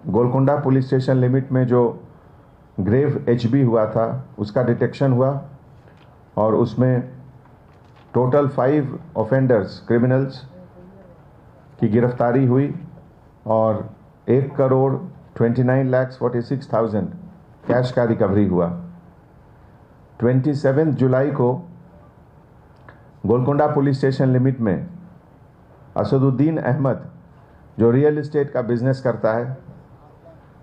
Golconda police station limit में जो grave HB हुआ था उसका डिटेक्शन हुआ और उसमें टोटल 5 ऑफेंडर्स क्रिमिनल्स की गिरफ्तारी हुई और 1,29,46,000 कैश का रिकवरी हुआ। 27 जुलाई को गोलकुंडा पुलिस स्टेशन लिमिट में असदुद्दीन अहमद जो रियल एस्टेट का बिजनेस करता है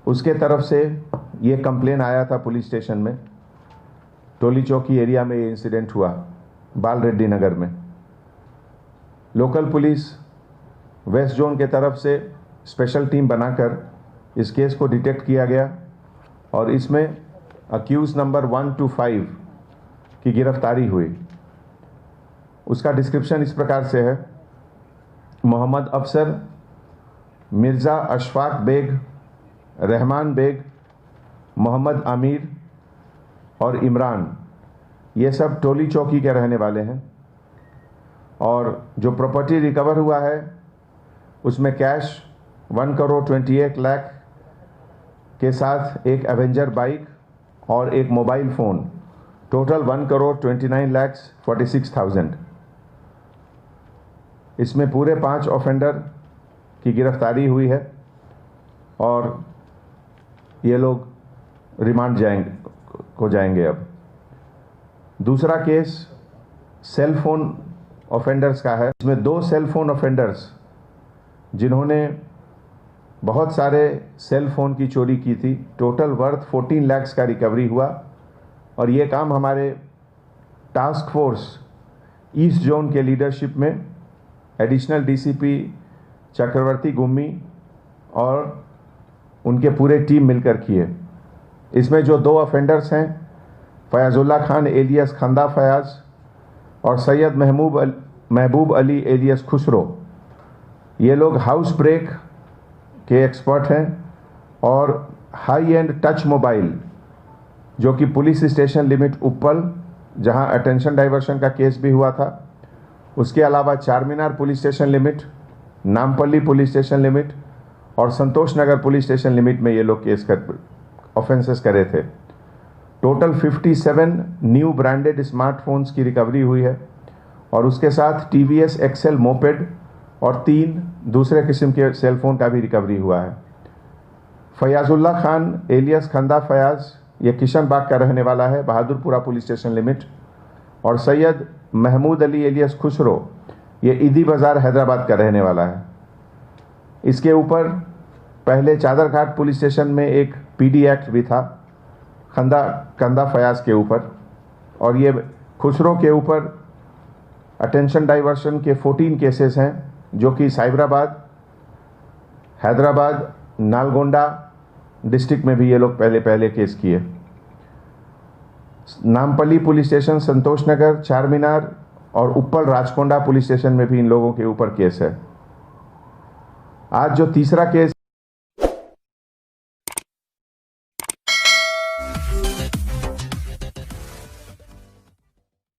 उसके तरफ से ये कंप्लेन आया था पुलिस स्टेशन में। टोली चौकी एरिया में ये इंसिडेंट हुआ बाल रेड्डी नगर में। लोकल पुलिस वेस्ट जोन के तरफ से स्पेशल टीम बनाकर इस केस को डिटेक्ट किया गया और इसमें अक्यूज नंबर 1 to 5 की गिरफ्तारी हुई। उसका डिस्क्रिप्शन इस प्रकार से है: मोहम्मद अफसर, मिर्ज़ा अशफाक बेग, रहमान बेग, मोहम्मद आमिर और इमरान, ये सब टोली चौकी के रहने वाले हैं। और जो प्रॉपर्टी रिकवर हुआ है उसमें कैश 1,28,00,000 के साथ एक एवेंजर बाइक और एक मोबाइल फ़ोन, टोटल 1,29,46,000। इसमें पूरे 5 ऑफेंडर की गिरफ्तारी हुई है और ये लोग रिमांड जाएंगे। अब दूसरा केस सेल फोन ऑफेंडर्स का है। इसमें 2 सेल फोन ऑफेंडर्स जिन्होंने बहुत सारे सेल फोन की चोरी की थी, टोटल वर्थ 14 लाख का रिकवरी हुआ और ये काम हमारे टास्क फोर्स ईस्ट जोन के लीडरशिप में एडिशनल डीसीपी चक्रवर्ती गुम्मी और उनके पूरे टीम मिलकर किए। इसमें जो 2 ऑफेंडर्स हैं फयाजुल्ला खान एलियस खंदा फयाज और सैयद महबूब अली एलियस खुसरो, ये लोग हाउस ब्रेक के एक्सपर्ट हैं और हाई एंड टच मोबाइल जो कि पुलिस स्टेशन लिमिट उप्पल जहां अटेंशन डाइवर्शन का केस भी हुआ था, उसके अलावा Charminar police station limit, Nampally police station limit और संतोष नगर पुलिस स्टेशन लिमिट में ये लोग ऑफेंसेस करे थे। टोटल 57 न्यू ब्रांडेड स्मार्टफोन्स की रिकवरी हुई है और उसके साथ टीवीएस एक्सेल मोपेड और 3 दूसरे किस्म के सेलफोन का भी रिकवरी हुआ है। फयाजुल्ला खान एलियस खंदा फयाज ये किशन बाग का रहने वाला है, बहादुरपुरा पुलिस स्टेशन लिमिट, और सैयद महमूद अली एलियस खुसरो ये ईदी बाज़ार हैदराबाद का रहने वाला है। इसके ऊपर पहले चादरघाट पुलिस स्टेशन में एक पीडी एक्ट भी था कंदा फयाज के ऊपर, और ये खुसरो के ऊपर अटेंशन डाइवर्शन के 14 केसेस हैं जो कि साइबराबाद, हैदराबाद, नालगोंडा डिस्ट्रिक्ट में भी ये लोग पहले केस किए। नामपल्ली पुलिस स्टेशन, संतोष नगर, चारमीनार और उप्पल राजकोंडा पुलिस स्टेशन में भी इन लोगों के ऊपर केस है। आज जो तीसरा केस